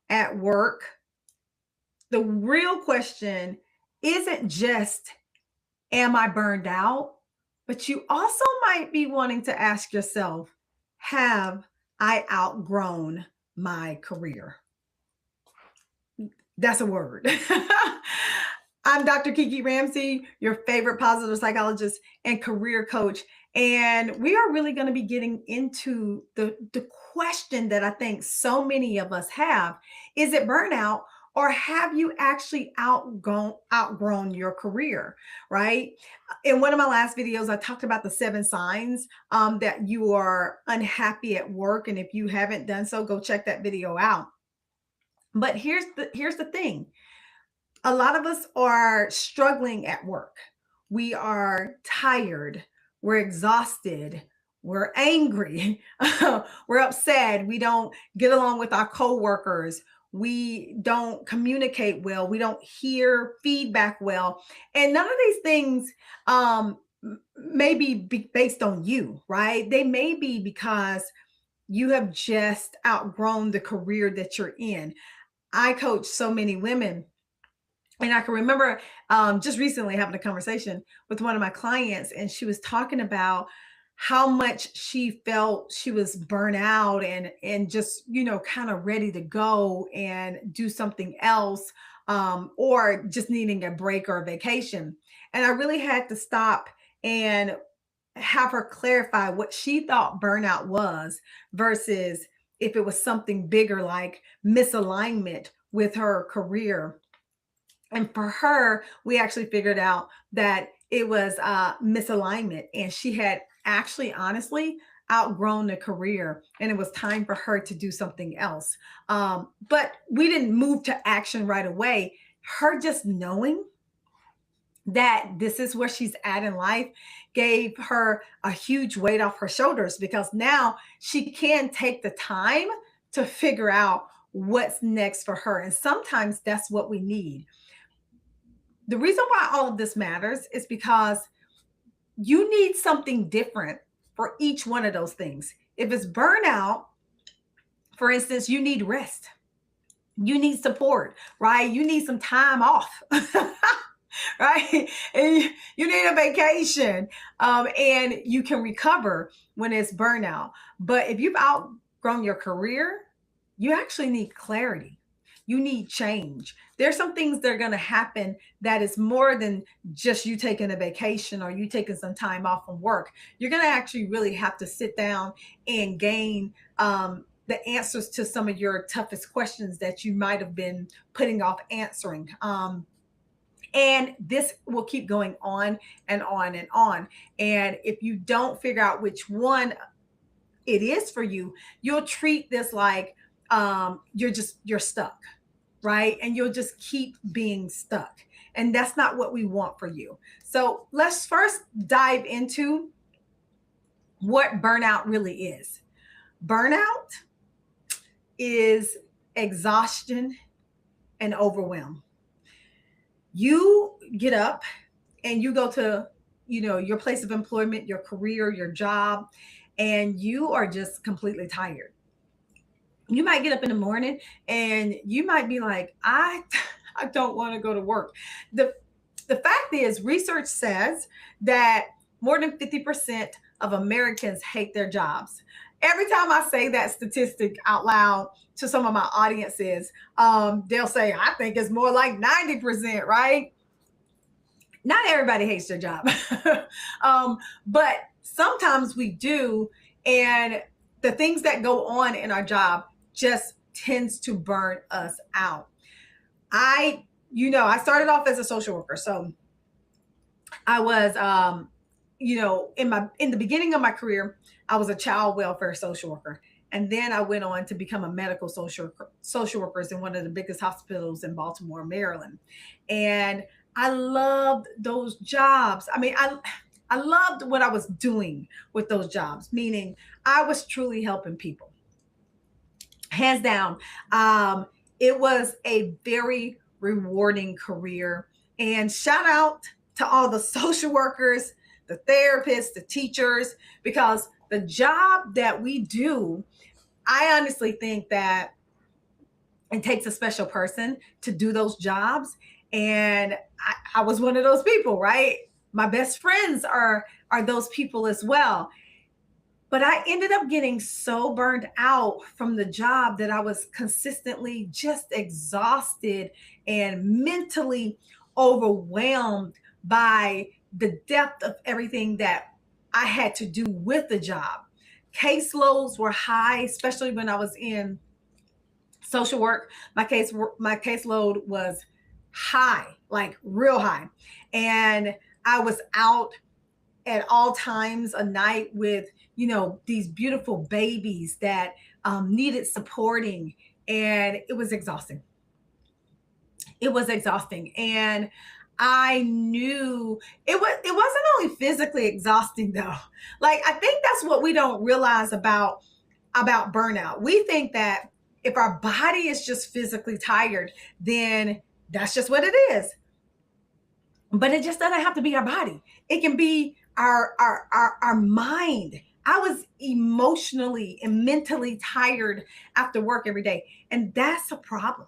at work, the real question isn't just, am I burned out? But you also might be wanting to ask yourself, have I outgrown my career? That's a word. I'm Dr. Kiki Ramsey, your favorite positive psychologist and career coach. And we are really going to be getting into the question that I think so many of us have. Is it burnout, or have you actually outgrown your career? Right. In one of my last videos, I talked about the 7 signs that you are unhappy at work. And if you haven't done so, go check that video out. But here's the thing. A lot of us are struggling at work. We are tired. We're exhausted. We're angry. We're upset. We don't get along with our coworkers. We don't communicate well. We don't hear feedback well. And none of these things may be based on you, right? They may be because you have just outgrown the career that you're in. I coach so many women, and I can remember just recently having a conversation with one of my clients, and she was talking about how much she felt she was burnt out and just kind of ready to go and do something else, or just needing a break or a vacation. And I really had to stop and have her clarify what she thought burnout was versus if it was something bigger like misalignment with her career. And for her, we actually figured out that it was misalignment, and she had actually, honestly, outgrown the career, and it was time for her to do something else. But we didn't move to action right away. Her just knowing that this is where she's at in life gave her a huge weight off her shoulders, because now she can take the time to figure out what's next for her. And sometimes that's what we need. The reason why all of this matters is because you need something different for each one of those things. If it's burnout, for instance, you need rest, you need support, right? You need some time off. Right? And you need a vacation, and you can recover when it's burnout. But if you've outgrown your career, you actually need clarity. You need change. There's some things that are going to happen that is more than just you taking a vacation or you taking some time off from work. You're going to actually really have to sit down and gain the answers to some of your toughest questions that you might have been putting off answering. And this will keep going on and on and on. And if you don't figure out which one it is for you, you'll treat this like you're stuck, right? And you'll just keep being stuck. And that's not what we want for you. So let's first dive into what burnout really is. Burnout is exhaustion and overwhelm. You get up and you go to your place of employment, your career, your job, and you are just completely tired. You might get up in the morning and you might be like, I don't want to go to work. The fact is, research says that more than 50% of Americans hate their jobs. Every time I say that statistic out loud to some of my audiences, they'll say, I think it's more like 90%, right? Not everybody hates their job, but sometimes we do. And the things that go on in our job just tends to burn us out. I started off as a social worker. So I was, in the beginning of my career, I was a child welfare social worker. And then I went on to become a medical social worker in one of the biggest hospitals in Baltimore, Maryland. And I loved those jobs. I mean, I loved what I was doing with those jobs, meaning I was truly helping people. Hands down, it was a very rewarding career. And shout out to all the social workers, the therapists, the teachers, because the job that we do, I honestly think that It takes a special person to do those jobs. And I was one of those people, right? My best friends are those people as well. But I ended up getting so burned out from the job that I was consistently just exhausted and mentally overwhelmed by the depth of everything that I had to do with the job. Caseloads were high, especially when I was in social work. My caseload was high, like real high. And I was out at all times a night with, these beautiful babies that needed supporting. And it was exhausting. It was exhausting. And I knew it wasn't only physically exhausting though. Like, I think that's what we don't realize about burnout. We think that if our body is just physically tired, then that's just what it is. But it just doesn't have to be our body. It can be our mind. I was emotionally and mentally tired after work every day. And that's a problem.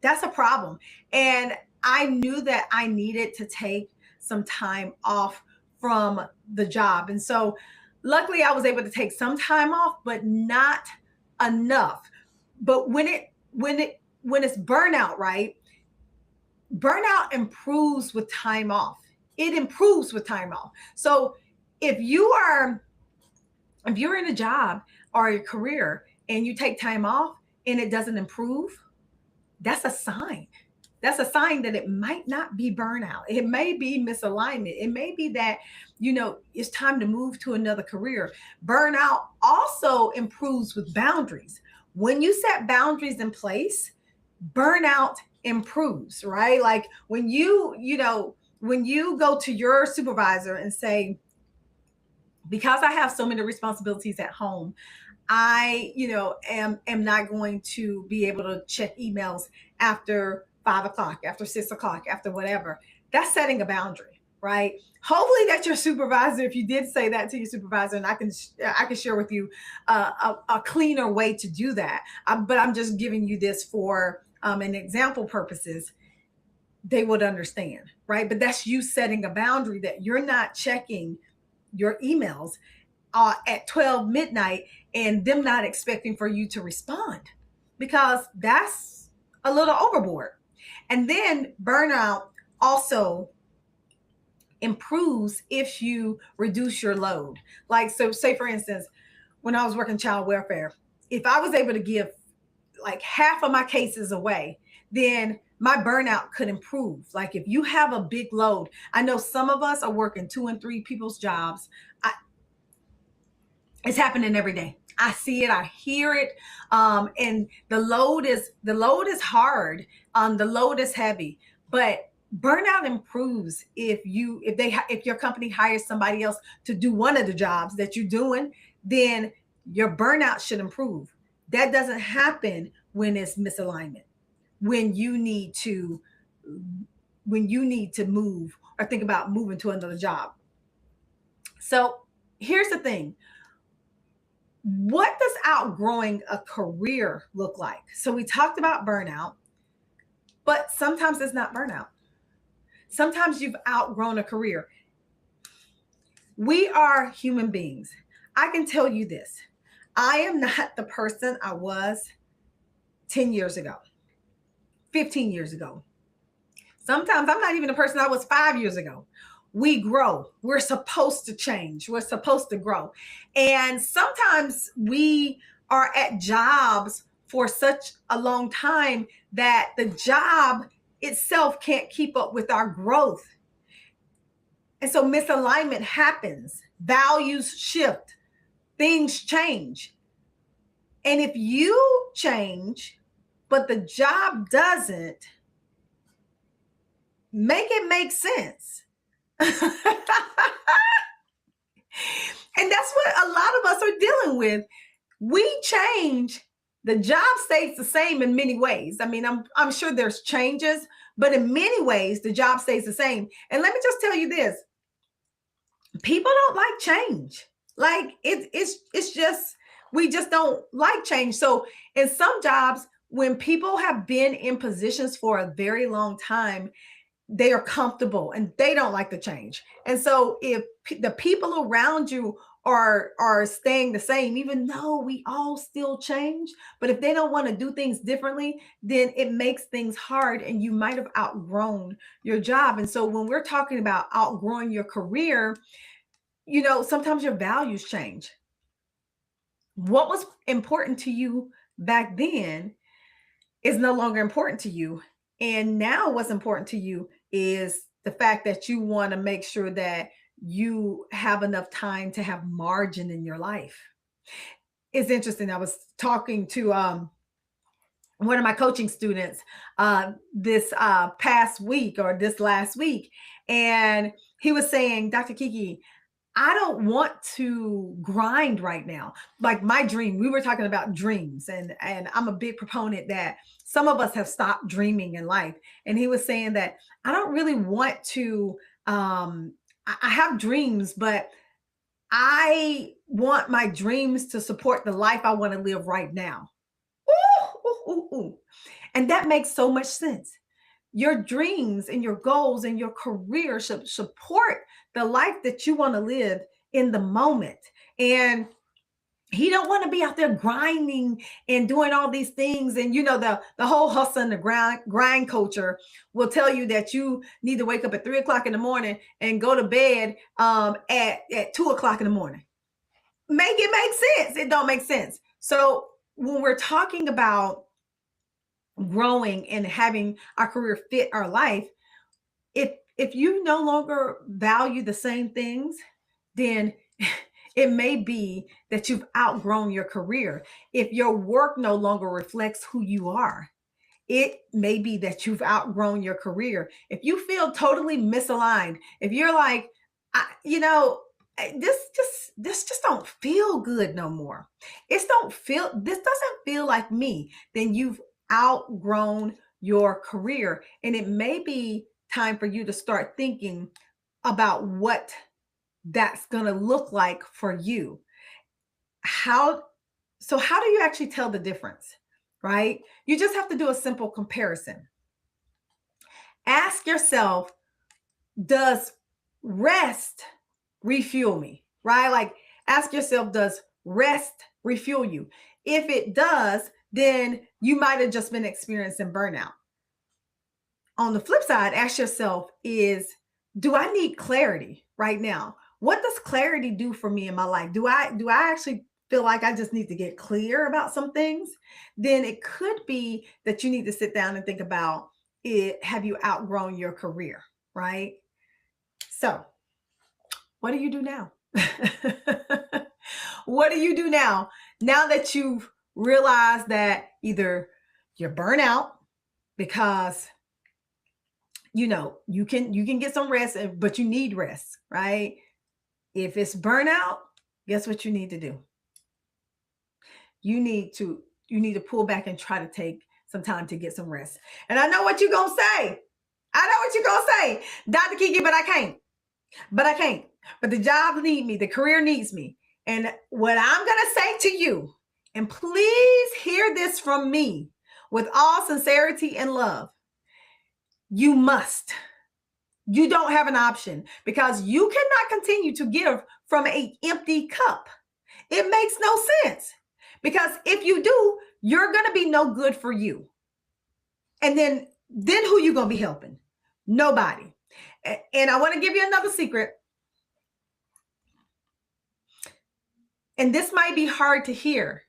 That's a problem. And I knew that I needed to take some time off from the job. And so luckily I was able to take some time off, but not enough. But when it's burnout, right? Burnout improves with time off. It improves with time off. So if you are if you're in a job or a career and you take time off and it doesn't improve, that's a sign. That's a sign that it might not be burnout. It may be misalignment. It may be that, it's time to move to another career. Burnout also improves with boundaries. When you set boundaries in place, burnout improves, right? Like when you go to your supervisor and say, because I have so many responsibilities at home, I, am not going to be able to check emails after 5 o'clock, after 6 o'clock, after whatever. That's setting a boundary, right? Hopefully that's your supervisor. If you did say that to your supervisor, and I can share with you a cleaner way to do that. But I'm just giving you this for an example purposes. They would understand, right? But that's you setting a boundary that you're not checking your emails at 12 midnight and them not expecting for you to respond, because that's a little overboard. And then burnout also improves if you reduce your load. Like, so say for instance, when I was working child welfare, if I was able to give like half of my cases away, then my burnout could improve. Like, if you have a big load, I know some of us are working 2 and 3 people's jobs. It's happening every day. I see it, I hear it, and the load is hard. The load is heavy, but burnout improves if your company hires somebody else to do one of the jobs that you're doing. Then your burnout should improve. That doesn't happen when it's misalignment. When you need to move or think about moving to another job. So here's the thing. What does outgrowing a career look like? So we talked about burnout, but sometimes it's not burnout. Sometimes you've outgrown a career. We are human beings. I can tell you this. I am not the person I was 10 years ago, 15 years ago. Sometimes I'm not even the person I was 5 years ago. We grow. We're supposed to change. We're supposed to grow. And sometimes we are at jobs for such a long time that the job itself can't keep up with our growth. And so misalignment happens. Values shift. Things change. And if you change, but the job doesn't, make it make sense. And that's what a lot of us are dealing with. We change, the job stays the same in many ways. I mean, I'm sure there's changes, but in many ways, the job stays the same. And let me just tell you this. People don't like change. Like it's just, we just don't like change. So in some jobs, when people have been in positions for a very long time, they are comfortable and they don't like to change. And so if the people around you are staying the same, even though we all still change, but if they don't want to do things differently, then it makes things hard and you might have outgrown your job. And so when we're talking about outgrowing your career, sometimes your values change. What was important to you back then is no longer important to you. And now what's important to you is the fact that you want to make sure that you have enough time to have margin in your life. It's interesting. I was talking to one of my coaching students this past week or this last week, and he was saying, Dr. Kiki, I don't want to grind right now. Like my dream, we were talking about dreams, and I'm a big proponent that some of us have stopped dreaming in life. And he was saying that I don't really want to I have dreams, but I want my dreams to support the life I want to live right now. Ooh, ooh, ooh, ooh. And that makes so much sense. Your dreams and your goals and your career should support the life that you want to live in the moment. And he don't want to be out there grinding and doing all these things. And the whole hustle and the grind culture will tell you that you need to wake up at 3 o'clock in the morning and go to bed at 2 o'clock in the morning. Make it make sense. It don't make sense. So when we're talking about growing and having our career fit our life, if you no longer value the same things, then it may be that you've outgrown your career. If your work no longer reflects who you are, it may be that you've outgrown your career. If you feel totally misaligned, if you're like, this just don't feel good no more. This doesn't feel like me. Then you've outgrown your career, and it may be time for you to start thinking about what that's going to look like for you. How do you actually tell the difference, right? You just have to do a simple comparison. Ask yourself, does rest refuel me, right? Like ask yourself, does rest refuel you? If it does, then you might have just been experiencing burnout. On the flip side, ask yourself do I need clarity right now? What does clarity do for me in my life? Do I actually feel like I just need to get clear about some things? Then it could be that you need to sit down and think about it. Have you outgrown your career, right? So what do you do now? What do you do now? Now that you've realized that either you're burnt out because you can get some rest, but you need rest, right? If it's burnout, guess what you need to do? You need to pull back and try to take some time to get some rest. And I know what you're gonna say. Dr. Kiki, but I can't. But the job needs me. The career needs me. And what I'm gonna say to you, and please hear this from me with all sincerity and love. You don't have an option, because you cannot continue to give from an empty cup. It makes no sense, because if you do, you're going to be no good for you. And then who you going to be helping? Nobody. And I want to give you another secret. And this might be hard to hear.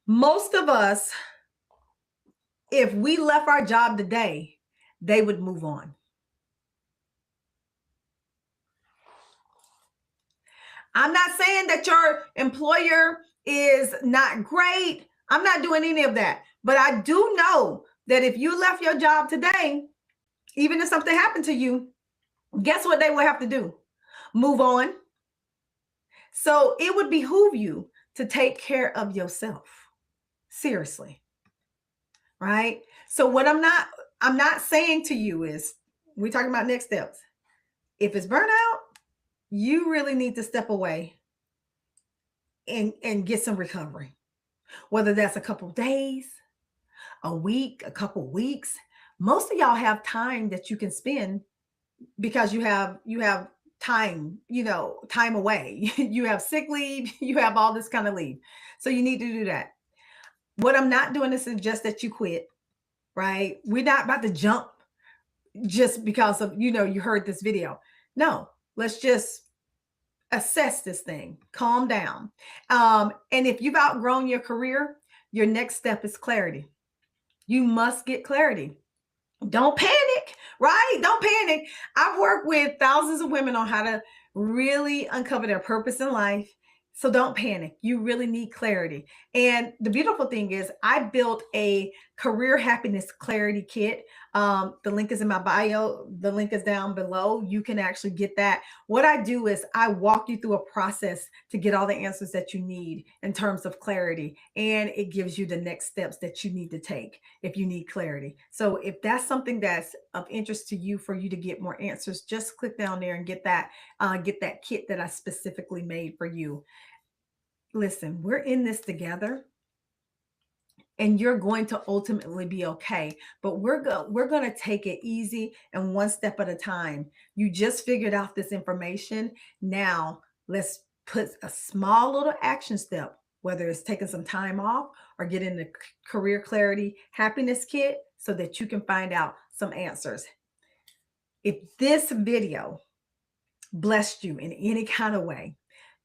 Most of us, if we left our job today, they would move on. I'm not saying that your employer is not great. I'm not doing any of that. But I do know that if you left your job today, even if something happened to you, guess what they will have to do? Move on. So it would behoove you to take care of yourself. Seriously. Right? So what I'm not saying to you is, we're talking about next steps. If it's burnout, you really need to step away and get some recovery. Whether that's a couple of days, a week, a couple weeks. Most of y'all have time that you can spend because you have time, time away. You have sick leave, you have all this kind of leave. So you need to do that. What I'm not doing is suggest that you quit, right? We're not about to jump just because of, you heard this video. No, let's just assess this thing, calm down. And if you've outgrown your career, your next step is clarity. You must get clarity. Don't panic, right? Don't panic. I've worked with thousands of women on how to really uncover their purpose in life. So don't panic. You really need clarity. And the beautiful thing is, I built a career happiness clarity kit. The link is in my bio. The link is down below. You can actually get that. What I do is I walk you through a process to get all the answers that you need in terms of clarity. And it gives you the next steps that you need to take if you need clarity. So if that's something that's of interest to you, for you to get more answers, just click down there and get that kit that I specifically made for you. Listen, we're in this together, and you're going to ultimately be okay. But we're going to take it easy and one step at a time. You just figured out this information. Now, let's put a small little action step, whether it's taking some time off or getting the career clarity happiness kit so that you can find out some answers. If this video blessed you in any kind of way,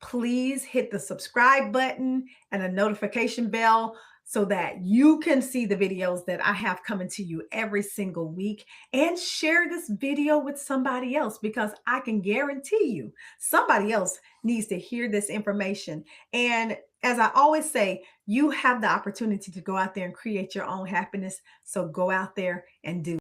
please hit the subscribe button and a notification bell so that you can see the videos that I have coming to you every single week. And share this video with somebody else, because I can guarantee you somebody else needs to hear this information. And as I always say, you have the opportunity to go out there and create your own happiness. So go out there and do